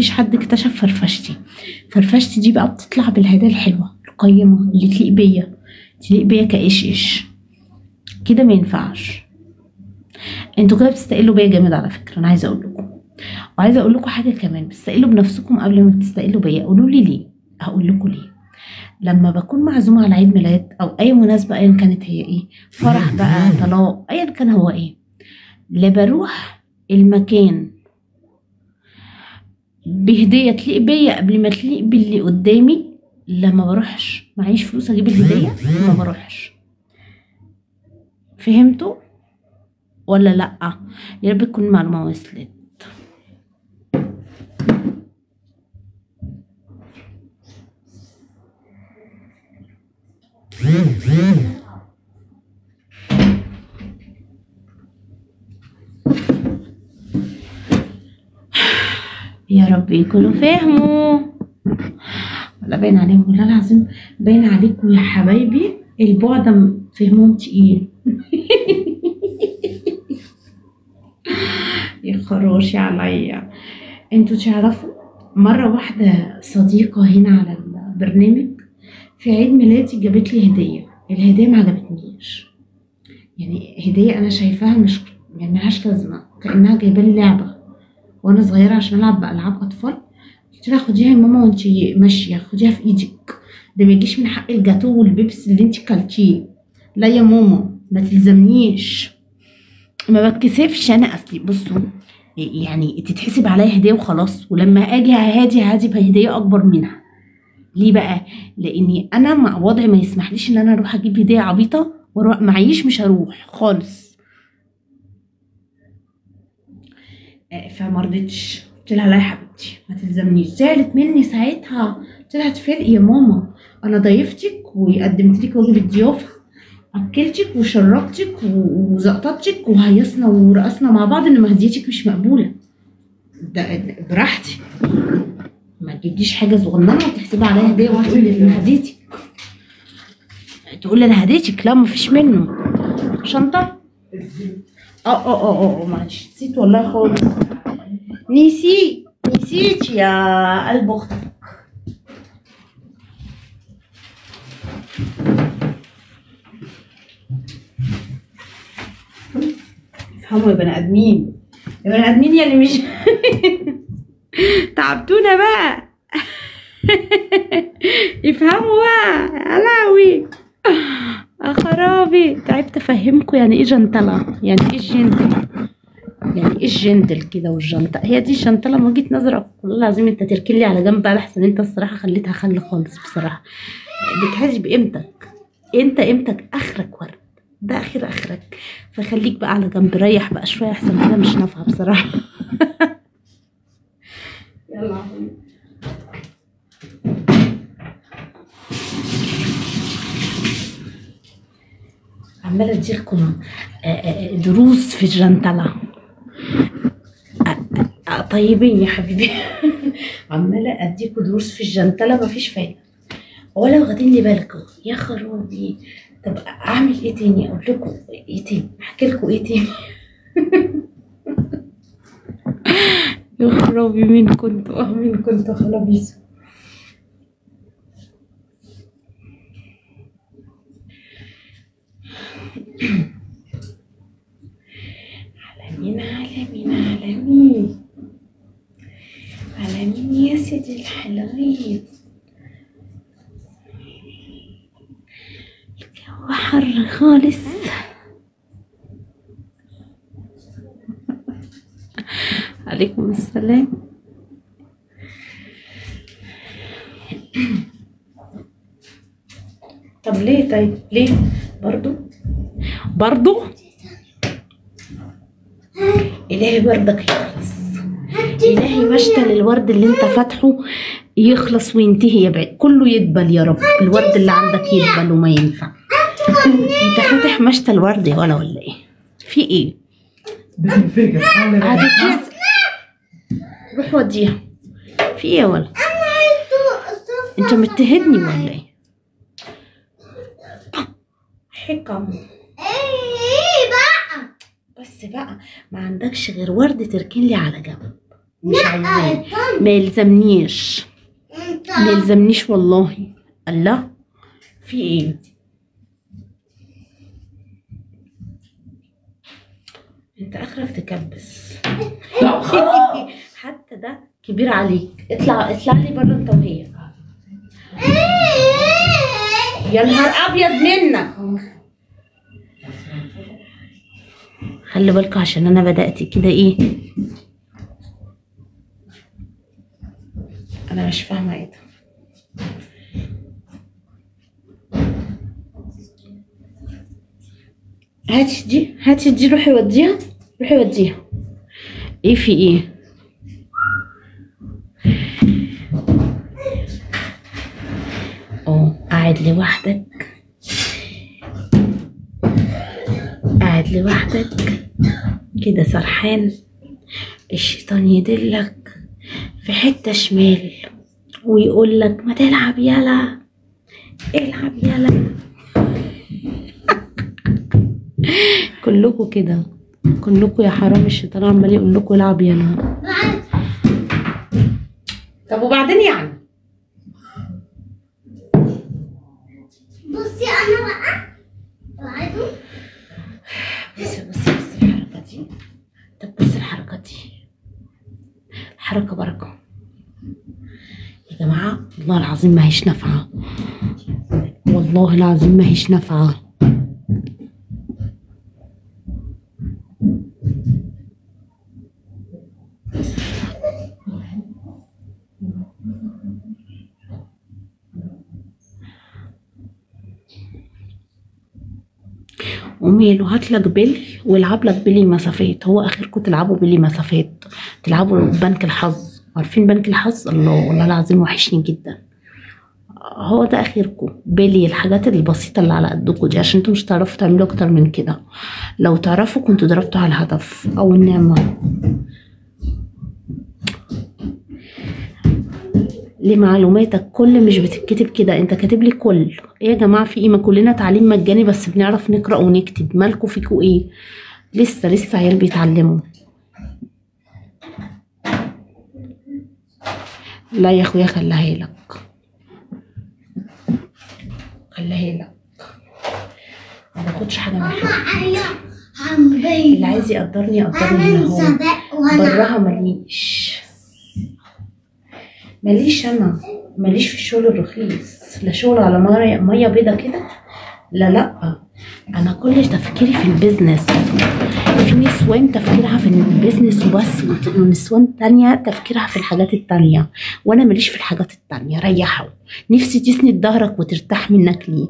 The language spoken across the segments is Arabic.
مفيش حد اكتشف فرفشتي. فرفشتي دي بقى بتطلع بالهدايا الحلوه القيمه اللي تليق بيا كايش كده. ما ينفعش. انتوا كده بتستقلوا بيا جامد على فكره. انا عايزه اقول لكم، وعايزه اقول لكم حاجه كمان، بتستقلوا بنفسكم قبل ما تستقلوا بيا. قولوا لي ليه. هقول لكم ليه. لما بكون معزومه على عيد ميلاد او اي مناسبه ايا كانت هي ايه، فرح بقى، طلاق، ايا كان هو ايه، لا بروح المكان بهديه تليق بيا قبل ما تليق باللي قدامي. لما بروحش، معيش فلوس اجيب الهديه، ما بروحش. فهمتوا ولا لا؟ يا رب تكون المعلومه وصلت. يا رب يكونوا فهموا. ولا باين عليهم والله العظيم، باين عليكم يا حبايبي البعد فهمهم تقيل. يا خروشي عليا. انتوا تعرفوا مرة واحدة صديقة هنا على البرنامج في عيد ميلادي جابت لي هدية. الهدية ما عجبتنيش، يعني هدية انا شايفاها مش يعني ملهاش لازمة، كأنها جايبة لي لعبة وانا صغيرة عشان العب بألعاب اطفال. قلت لها خديها يا ماما وانتي ماشية، خديها في ايدك، ده ما يجيش من حق الجاتو والبيبس اللي انتي كلتيه. لا يا ماما ما تلزمنيش، ما بتكسفش انا. اصلي بصوا يعني تتحسب عليا هديه وخلاص، ولما اجي هادي بهديه اكبر منها. ليه بقى؟ لاني انا مع وضعي ما يسمحليش ان انا اروح اجيب هديه عبيطه واروح معيش، مش هروح خالص. فمرضتش. قلت لها لا يا حبيبتي ما تلزمنيش. زعلت مني ساعتها. قلت لها تفرقي يا ماما، انا ضيفتك وقدمت لك واجب الضيافه، اكلتك وشربتك وزقطتك وهيصنا ورقصنا مع بعض، انما هديتك مش مقبوله. ده براحتي، ما تجيبليش حاجه صغننه وتحسبي عليا هديه وتقولي لي انا هديتك. تقولي انا هديتك، لا مفيش منه. شنطه معلش نسيت والله خالص. نسيت يا قلب اختك. افهموا يا بني ادمين، يا بني ادمين يا اللي مش تعبتونا بقى. افهموا بقى. يا لهوي خرابي. تعبت افهمكم يعني ايه جنتله، يعني ايه الجنتل، يعني ايه الجنتل كده والجنطه. هي دي الجنتله من وجهه نظرك. والله العظيم انت تركن لي على جنب بقى لحسن انت الصراحه خليتها خل خالص بصراحه. بتحس بقيمتك. انت قيمتك اخرك ورد، ده اخرك. فخليك بقى على جنب، ريح بقى شويه احسن كده مش نافعه بصراحه. يلا عماله اديكم دروس في الجنتله. طيبين يا حبيبي. عماله اديكم دروس في الجنتله مفيش فايده ولا واخدين لي بالكم. يا خرابي. طب اعمل ايه تاني؟ اقول لكم ايه تاني؟ احكي لكم ايه تاني؟ يا خرابي مين كنتوا خلاص. عالمين يا سيدي الحلوين. الجو حر خالص. عليكم السلام. طب ليه؟ طيب ليه برضو الهي بردك يخلص. الهي مشتل الورد اللي انت فاتحه يخلص وينتهي، يبعد كله يدبل يا رب. الورد اللي عندك يدبل وما ينفع. انت فاتح مشتل ورد يا ولا ايه؟ في ايه؟ روح وديها. في ايه يا ولا؟ انت متهدني ولا ايه؟ حكم ايه بقى؟ بس بقى ما عندكش غير ورد تركن لي على جنب. مش عايزاه، ما يلزمنيش ما يلزمنيش والله. الله، في ايه؟ انت اخرك تكبس. حتى ده كبير عليك. اطلع لي بره انت وهي. يا نهار ابيض منك. خلي بالكوا عشان انا بدأت كده ايه، انا مش فاهمه ايه ده. هاتي دي روحي وديها. ايه في ايه؟ قاعد لوحدك كده سرحان. الشيطان يدلك في حتة شمال ويقول لك ما تلعب يلا، العب يلا. كلكم كده، كلكم يا حرام. الشيطان عمال يقول لكم العب يلا. طب وبعدين يعني؟ بصي انا بقى بصي الحركة دي. طب بصي الحركة دي، حركة بركة يا جماعة. والله العظيم ما هيش نافعة، والله العظيم ما هيش نافعة. وماله، هاتلك بلي والعب لك بلي مسافات. هو اخركم تلعبوا بلي مسافات، تلعبوا بنك الحظ. عارفين بنك الحظ؟ الله والله العظيم وحشني جدا. هو ده اخركم، بلي، الحاجات البسيطه اللي على قدكم دي، عشان انتوا مش هتعرفوا تعملوا اكتر من كده. لو تعرفوا كنتوا ضربتوا على الهدف او النعمه. لمعلوماتك، كل مش بتتكتب كده، انت كاتب لي كل. ايه يا جماعه في ايه؟ ما كلنا تعليم مجاني بس بنعرف نقرا ونكتب. مالكوا فيكوا ايه؟ لسه عيال بيتعلموا. لا يا اخويا، خليها لك. ما باخدش حاجه من حد. اللي عايز يقدرني يقدرني هنا. هو براها ماليش انا، ماليش في الشغل الرخيص. لا شغل على ميه بيضه كده، لا. انا كل تفكيري في البيزنس. في نسوان تفكيرها في البيزنس وبس، ونسوان تانية تفكيرها في الحاجات التانية، وانا ماليش في الحاجات التانية. ريحوا. نفسي تسند ظهرك وترتاح منك ليه؟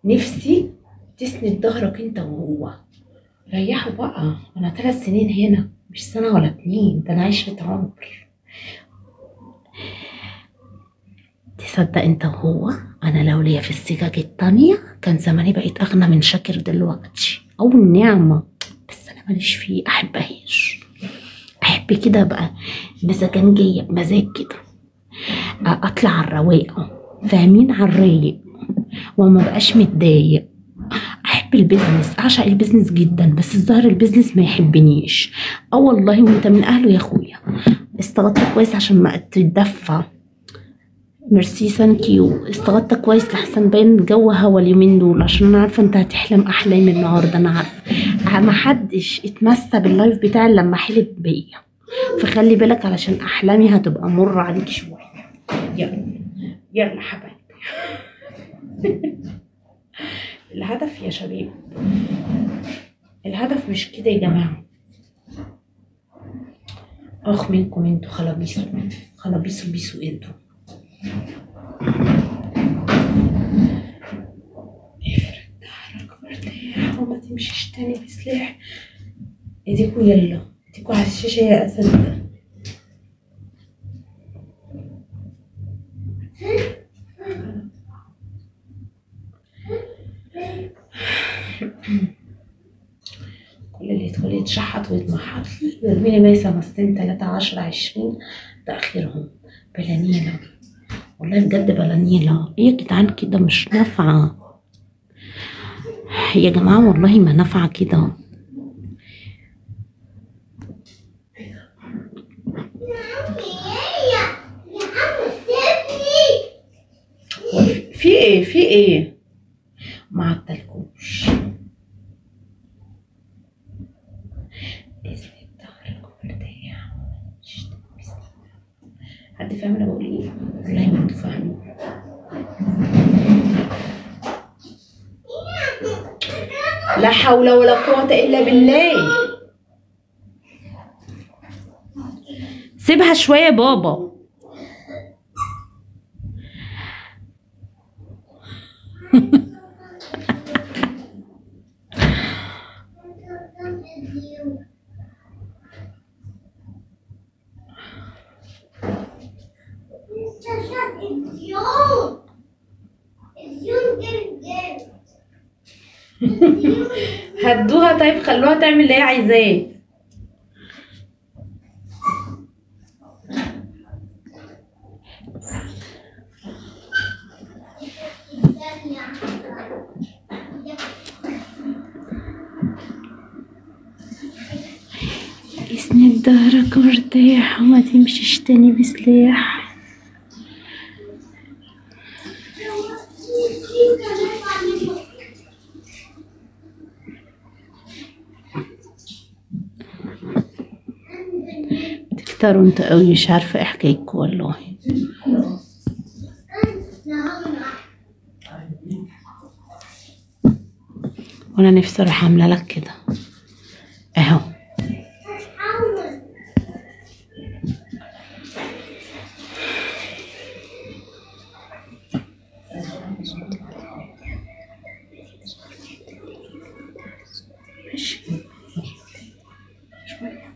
نفسي تسند ظهرك انت وهو. ريحوا بقى. انا 3 سنين هنا، مش سنة ولا 2. ده انا عشرة عمر. تصدق انت وهو، انا لو ليا في السكك التانية كان زماني بقيت اغنى من شاكر دلوقتي. او النعمة، بس انا ماليش فيه. احبهاش. احب كده بقى مزاجنجية، بمزاج كده، اطلع على الرواقة، فاهمين؟ على الرايق، وما بقاش متضايق. احب البيزنس، اعشق البيزنس جدا، بس الظاهر البيزنس ما يحبنيش. والله وانت من اهله يا اخويا. استغطى كويس عشان ما تتدفى. ميرسي، ثانك يو. استغطى كويس لحسن باين الجو هوا اليومين دول، عشان انا عارفه انت هتحلم احلام النهارده. انا عارفه ما حدش اتمسى باللايف بتاعي لما حلم بيا، فخلي بالك علشان احلامي هتبقى مر عليك شويه. يلا حبايبي. الهدف يا شباب، الهدف مش كده يا جماعه. اخ منكم انتوا خلابيسو بيسو انتوا. افرد ظهرك مرتاح وما تمشيش تاني بسلاح. ايديكوا يلا، ايديكوا على الشاشه يا اسد. كل اللي يدخل يتشحط ويتمحط يرميلي ميسة 5 3 10 20 ده اخرهم. بلانيلا والله بجد، بلانيلا. ايه يا جدعان كده؟ مش نافعه يا جماعه، والله ما نافعه كده. في ايه؟ ما عطلكوش. حد فاهم انا بقول ايه؟ والله ما انتوا فاهمين. لا حول ولا قوة الا بالله. سيبها شوية يا بابا. هدوها طيب، خلوها تعمل اللي هي عايزاه. اسند ظهرك وارتاح وما تمشيش تاني بسلاح. تكتروا انتوا قوي، مش عارفه ايه حكايتكوا والله. وانا نفسي اروح عامله لك كده اهو. ماشي شوية.